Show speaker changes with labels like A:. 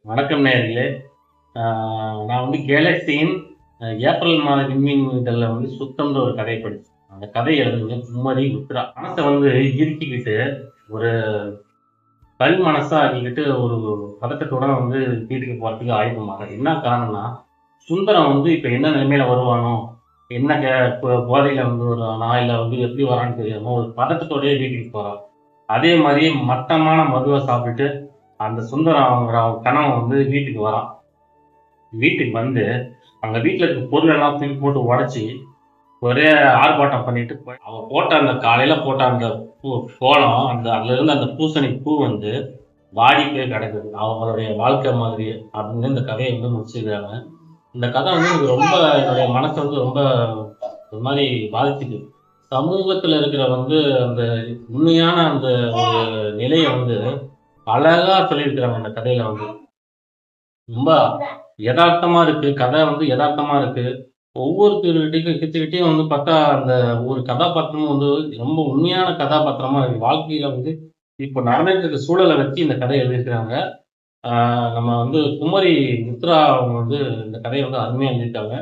A: வணக்கம் நேயர்களே. நான் வந்து கேலக்ஸியின் ஏப்ரல் மாத விண்மீன் இதழ்ல வந்து சுத்தம்ன்ற ஒரு கதைய படிச்சேன். அந்த கதை எழுதுனது குமரி உத்ரா. மனச வந்து இறுக்கிக்கிட்டு, ஒரு கல் மனசா ஆக்கிக்கிட்டு ஒரு பதட்டத்தோட வந்து வீட்டுக்கு போறதுக்கு ஆயத்தமாகுறா. என்ன காரணம்னா, சுந்தரம் வந்து இப்ப என்ன நிலைமையில வருவானோ? என்ன போதையில வந்து வருவானா? இல்ல வந்து எப்படி வரான்னு தெரியாம ஒரு பதட்டத்தோடயே வீட்டுக்கு போறா. அதே மாரி மட்டமான மதுவ சாப்பிட்டுட்டு, அந்த சுந்தரம்ங்கிற கணவன் வந்து வீட்டுக்கு வரான். வீட்டுக்கு வந்து, அங்க வீட்ல இருக்க பொருளெல்லாம் தூக்கி போட்டு உடைச்சு, ஒரே ஆர்ப்பாட்டம் பண்ணிட்டு அவ போட்ட அந்த காலையில போட்ட அந்த பூ கோலம், அதுல இருந்த அந்த பூசணி பூ வந்து வாடி போய் கிடக்குது. அவங்களுடைய வாழ்க்கை மாதிரியே. அப்படின்னு இந்த கதைய வந்து முடிச்சிருக்காங்க. இந்த கதை வந்து எனக்கு ரொம்ப என்னுடைய மனச வந்து ரொம்ப ஒரு மாரி பாதிச்சுது. சமூகத்துல இருக்கிற வந்து அந்த உண்மையான அந்த ஒரு நிலைய வந்து அழகா சொல்லியிருக்கிறாங்க அந்த கதையில வந்து. ரொம்ப எதார்த்தமா இருக்கு. கதை வந்து எதார்த்தமா இருக்கு. கிட்டயும் வந்து பார்த்தா, அந்த ஒரு கதாபாத்திரமும் வந்து ரொம்ப உண்மையான கதாபாத்திரமா இருக்கு. வாழ்க்கையில வந்து இப்ப நடந்துட்டு இருக்க சூழல வச்சு இந்த கதைய எழுதியிருக்கிறாங்க. ஆ நம்ம வந்து குமரி மித்ரா அவங்க வந்து இந்த கதைய வந்து அருமையா எழுதியிருக்காங்க.